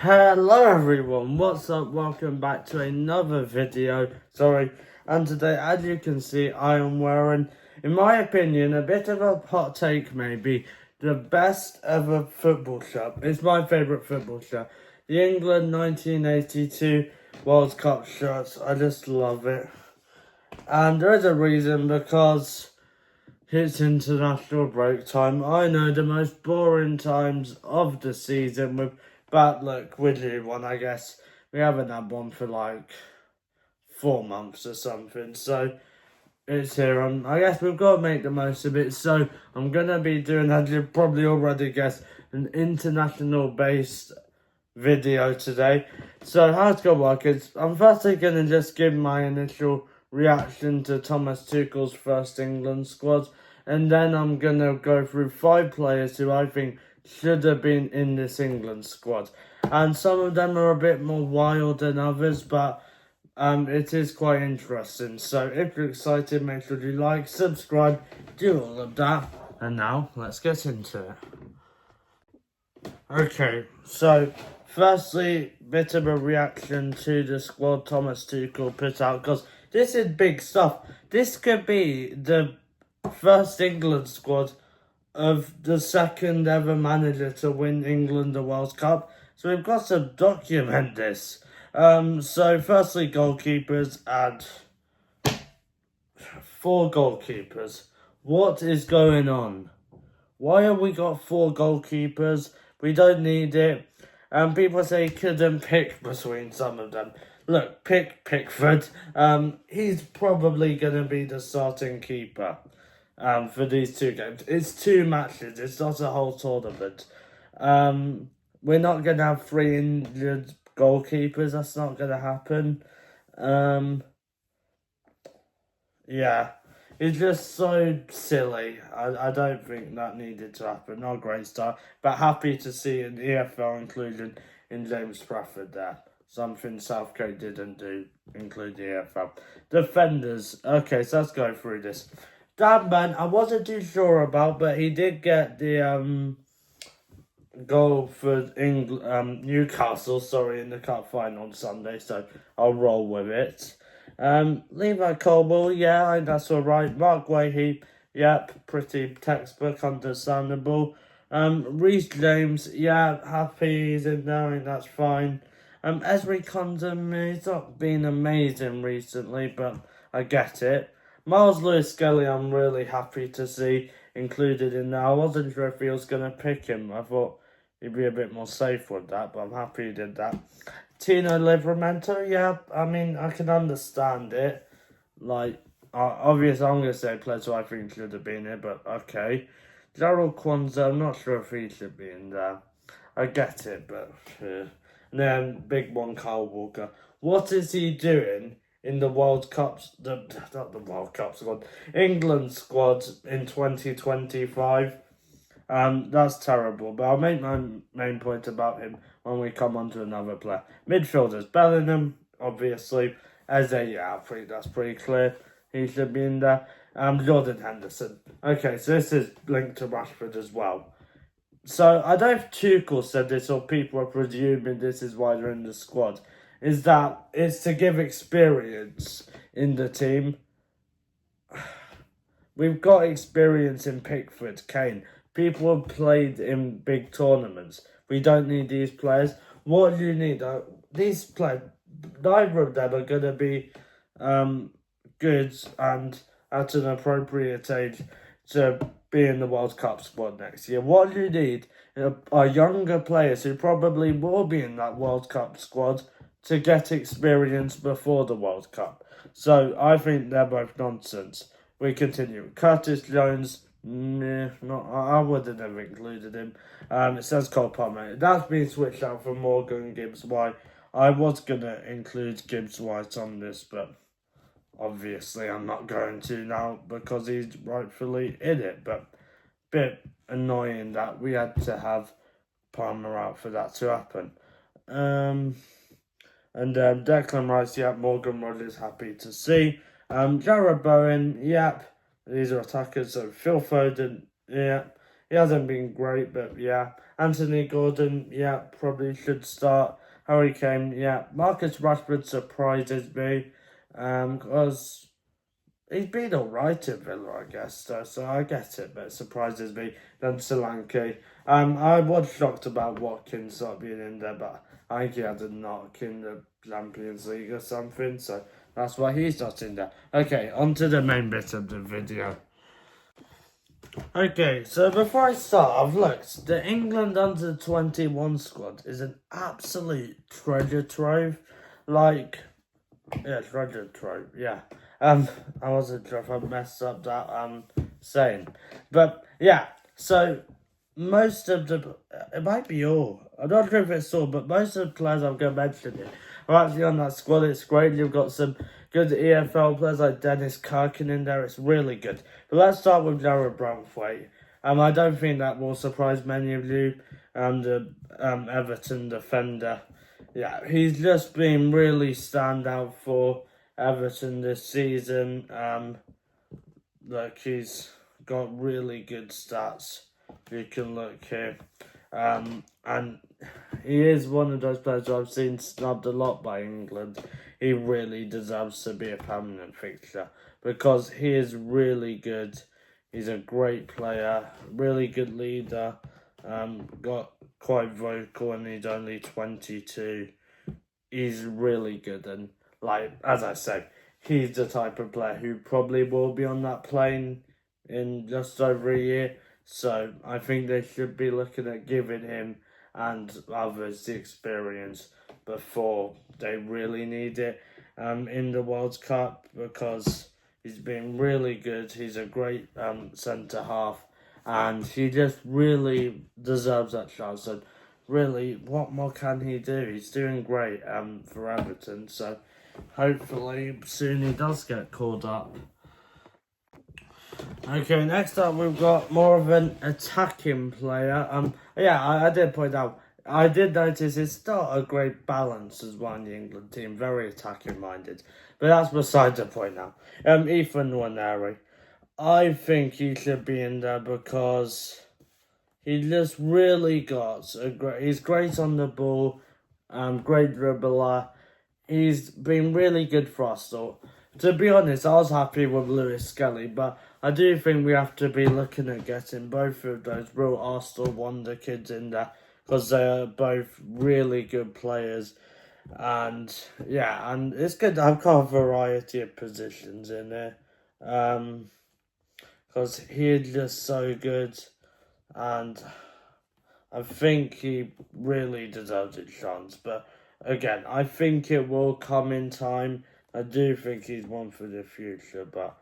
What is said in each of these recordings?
Hello everyone, what's up? Welcome back to another video. And today, as you can see, I am wearing, in my opinion, a bit of a hot take maybe, the best ever football shirt. It's my favourite football shirt. The England 1982 World Cup shirts, I just love it. And there is a reason, because it's international break time. I know, the most boring times of the season with bad luck with you one, I guess. We haven't had one for like 4 months or something. So it's here. I guess we've got to make the most of it. So I'm going to be doing, as you've probably already guessed, an international based video today. So how it's going to work is I'm firstly going to just give my initial reaction to Thomas Tuchel's first England squad, and then I'm going to go through 5 players who I think should have been in this England squad. And some of them are a bit more wild than others, but it is quite interesting. So if you're excited, make sure you like, subscribe, do all of that. And now, let's get into it. Okay, so firstly, bit of a reaction to the squad Thomas Tuchel put out, because this is big stuff. This could be the first England squad of the second ever manager to win England the World Cup. So we've got to document this. So firstly, goalkeepers, and 4 goalkeepers. What is going on? Why have we got 4 goalkeepers? We don't need it. People say he couldn't pick between some of them. Look, pick Pickford. He's probably going to be the starting keeper for these 2 games. It's 2 matches. It's not a whole tournament. We're not going to have 3 injured goalkeepers. That's not going to happen. Yeah. It's just so silly. I don't think that needed to happen. Not a great start. But happy to see an EFL inclusion in James Trafford there. Something Southgate didn't do, include the EFL. Defenders. Okay, so let's go through this. Dan Man, I wasn't too sure about, but he did get the goal for Newcastle, in the cup final on Sunday, so I'll roll with it. Levi Colwell, yeah, that's alright. Mark Wahey, yep, pretty textbook, understandable. Reece James, yeah, happy he's in there, and that's fine. Esri Condon, he's not been amazing recently, but I get it. Miles Lewis-Skelly, I'm really happy to see included in there. I wasn't sure if he was going to pick him. I thought he'd be a bit more safe with that, but I'm happy he did that. Tino Livramento, yeah, I mean, I can understand it. Like, obviously, I'm going to say players who I think should have been here, but okay. Gerald Kwanzaa, I'm not sure if he should be in there. I get it, but... And then, big one, Kyle Walker. What is he doing in the World Cups, not the World Cup squad, England squad in 2025? That's terrible, but I'll make my main point about him when we come on to another player. Midfielders, Bellingham, obviously. Eze, yeah, that's pretty clear. He should be in there. Jordan Henderson. Okay, so this is linked to Rashford as well. So, I don't know if Tuchel said this, or people are presuming this is why they're in the squad, is that it's to give experience in the team. We've got experience in Pickford, Kane. People have played in big tournaments. We don't need these players. What do you need? These players, neither of them are going to be good and at an appropriate age to be in the World Cup squad next year. What do you need are younger players who probably will be in that World Cup squad to get experience before the World Cup. So I think they're both nonsense. We continue. Curtis Jones, I wouldn't have included him. It says Cole Palmer. That's been switched out for Morgan Gibbs White. I was going to include Gibbs White on this, but obviously I'm not going to now because he's rightfully in it. But bit annoying that we had to have Palmer out for that to happen. And Declan Rice, yep, Morgan Rogers, happy to see. Jarrod Bowen, yep, these are attackers, so Phil Foden, yep, He hasn't been great, but yeah. Anthony Gordon, yeah, probably should start. Harry Kane, yeah. Marcus Rashford surprises me, because he's been alright at Villa, I guess, so I get it, but it surprises me. Then Solanke. I was shocked about Watkins not being in there, but I think he had a knock in the Champions League or something, so that's why he's not in there. Okay, on to the main bit of the video. Okay, so before I start, I've looked. The England under 21 squad is an absolute treasure trove. Like, yeah, treasure trove, yeah. I wasn't sure if I messed up that saying. But yeah, so most of the it might be all. I'm not sure if it's all, but most of the players I'm gonna mention here are actually on that squad. It's great. You've got some good EFL players like Dennis Kirkin in there. It's really good. But let's start with Jared Branthwaite. I don't think that will surprise many of you. The Everton defender. Yeah, he's just been really stand out for Everton this season. Look, he's got really good stats. You can look here. And he is one of those players who I've seen snubbed a lot by England. He really deserves to be a permanent fixture because he is really good. He's a great player, really good leader. Got quite vocal and he's only 22. He's really good and, like, as I said, he's the type of player who probably will be on that plane in just over a year. So I think they should be looking at giving him and others the experience before they really need it in the World Cup because he's been really good. He's a great centre half and he just really deserves that chance. And really, what more can he do? He's doing great for Everton. So hopefully soon he does get called up. Okay, next up we've got more of an attacking player. Yeah, I did point out, I did notice it's not a great balance as well in the England team, very attacking minded. But that's beside the point now. Ethan Nwaneri, I think he should be in there because he just really got he's great on the ball, great dribbler. He's been really good for Arsenal. To be honest, I was happy with Lewis Skelly, but I do think we have to be looking at getting both of those real Arsenal wonder kids in there because they're both really good players. And yeah, and it's good to have got a variety of positions in there because he's just so good. And I think he really deserves a chance. But again, I think it will come in time. I do think he's one for the future, but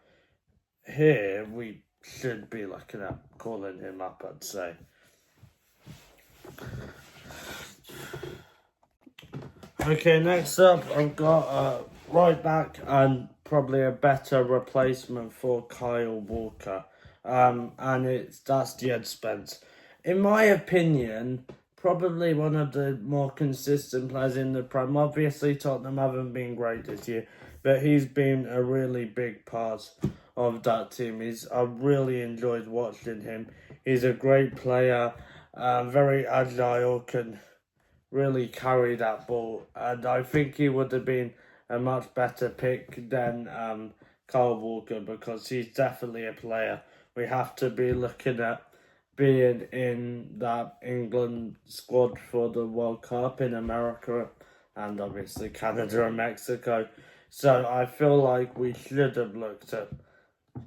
here we should be looking at calling him up, I'd say. Okay, next up I've got right back and probably a better replacement for Kyle Walker. And that's Jed Spence. In my opinion, probably one of the more consistent players in the Prem. Obviously, Tottenham haven't been great this year, but he's been a really big part of that team. I've really enjoyed watching him. He's a great player, very agile, can really carry that ball, and I think he would have been a much better pick than Kyle Walker because he's definitely a player we have to be looking at being in that England squad for the World Cup in America and obviously Canada and Mexico. So I feel like we should have looked at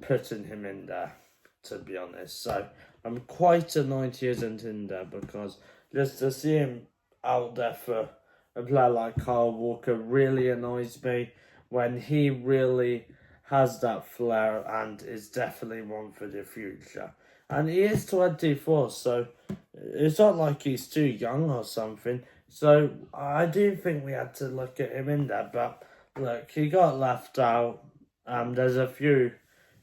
putting him in there, to be honest. So I'm quite annoyed he isn't in there because just to see him out there for a player like Kyle Walker really annoys me when he really has that flair and is definitely one for the future. And he is 24, so it's not like he's too young or something. So I do think we had to look at him in there. But look, he got left out. There's a few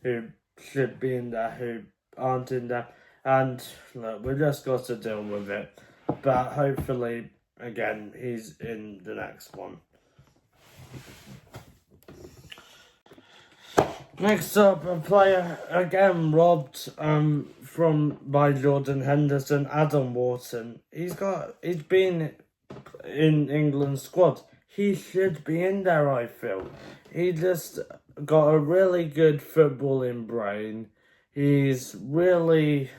who should be in there who aren't in there. And look, we just got to deal with it. But hopefully, again, he's in the next one. Next up, a player again robbed by Jordan Henderson, Adam Wharton. He's been in England's squad. He should be in there, I feel. He just got a really good footballing brain. He's really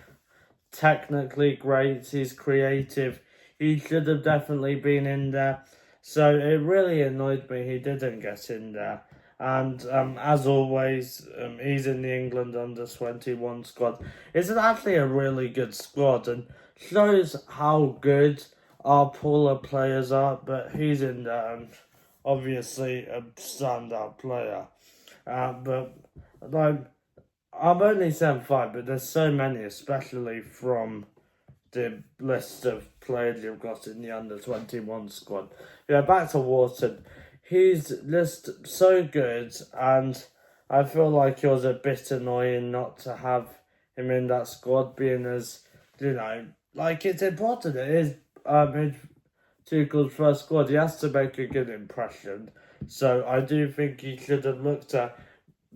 technically great. He's creative. He should have definitely been in there. So it really annoyed me he didn't get in there. And as always, he's in the England under-21 squad. It's actually a really good squad and shows how good our pool of players are. But he's in there and obviously a standout player. But like, I'm only saying 5, but there's so many, especially from the list of players you've got in the under-21 squad. Yeah, back to Wharton. He's just so good, and I feel like it was a bit annoying not to have him in that squad, being as, like, it's important. It is Tuchel's first squad. He has to make a good impression. So I do think he should have looked at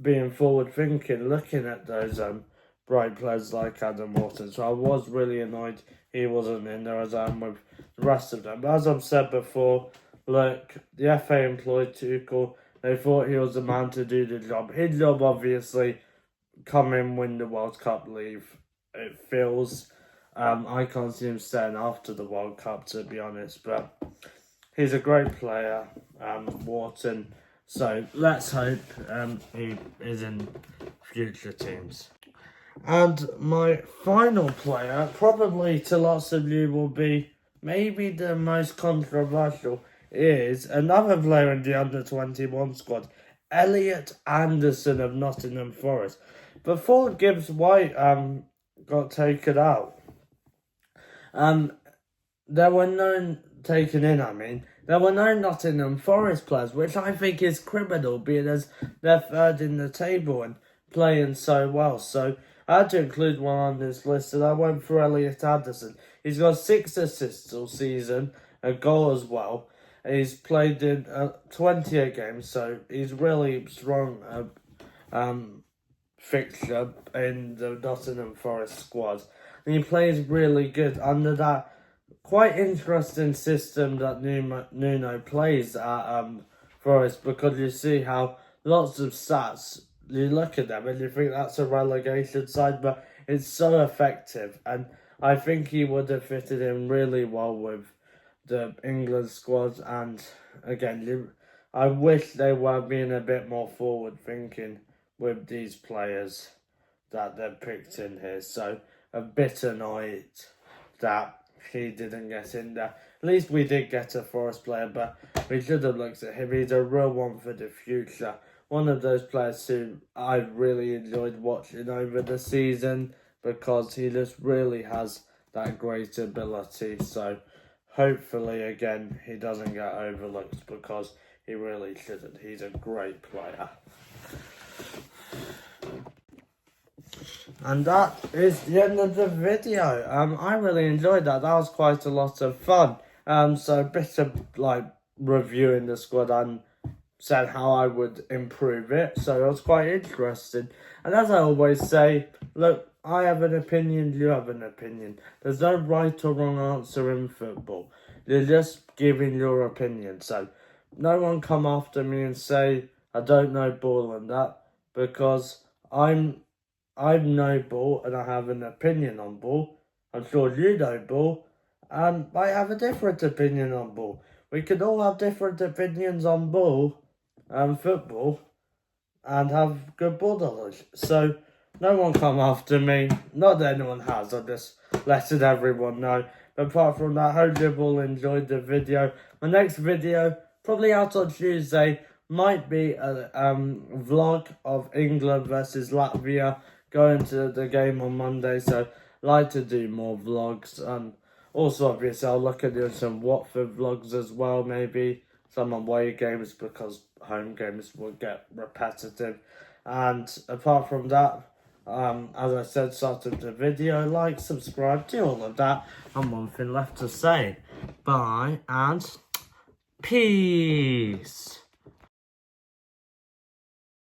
being forward-thinking, looking at those bright players like Adam Wharton. So I was really annoyed he wasn't in there as I am with the rest of them. But as I've said before, look, the FA employed Tuchel. They thought he was the man to do the job. His job, obviously, come in, win the World Cup, leave. It feels. I can't see him staying after the World Cup, to be honest. But he's a great player, Wharton. So let's hope he is in future teams. And my final player, probably to lots of you, will be maybe the most controversial, is another player in the under-21 squad, Elliot Anderson of Nottingham Forest. Before Gibbs White got taken out, there were no Nottingham Forest players, which I think is criminal, being as they're third in the table and playing so well. So I had to include one on this list, and I went for Elliot Anderson. He's got 6 assists all season, a goal as well. He's played in 28 games, so he's really strong fixture in the Nottingham Forest squad. And he plays really good under that quite interesting system that Nuno plays at Forest, because you see how lots of stats, you look at them and you think that's a relegation side, but it's so effective, and I think he would have fitted in really well with the England squad. And again, I wish they were being a bit more forward thinking with these players that they've picked in here. So a bit annoyed that he didn't get in there. At least we did get a Forest player, but we should have looked at him. He's a real one for the future. One of those players who I really enjoyed watching over the season, because he just really has that great ability. So hopefully, again, he doesn't get overlooked, because he really shouldn't. He's a great player. And that is the end of the video. I really enjoyed that. That was quite a lot of fun. So a bit of reviewing the squad and said how I would improve it. So it was quite interesting. And as I always say, look, I have an opinion, you have an opinion. There's no right or wrong answer in football. You're just giving your opinion. So no one come after me and say I don't know ball and that, because I'm no ball and I have an opinion on ball. I'm sure you know ball and I have a different opinion on ball. We can all have different opinions on ball and football and have good ball knowledge. So no one come after me. Not that anyone has, I'm just letting everyone know. But apart from that, I hope you've all enjoyed the video. My next video, probably out on Tuesday, might be a vlog of England versus Latvia, going to the game on Monday. So I like to do more vlogs. Also, obviously, I'll look at doing some Watford vlogs as well, maybe some away games, because home games will get repetitive. And apart from that, as I said, start of the video, like, subscribe, do all of that. And one thing left to say, bye and peace.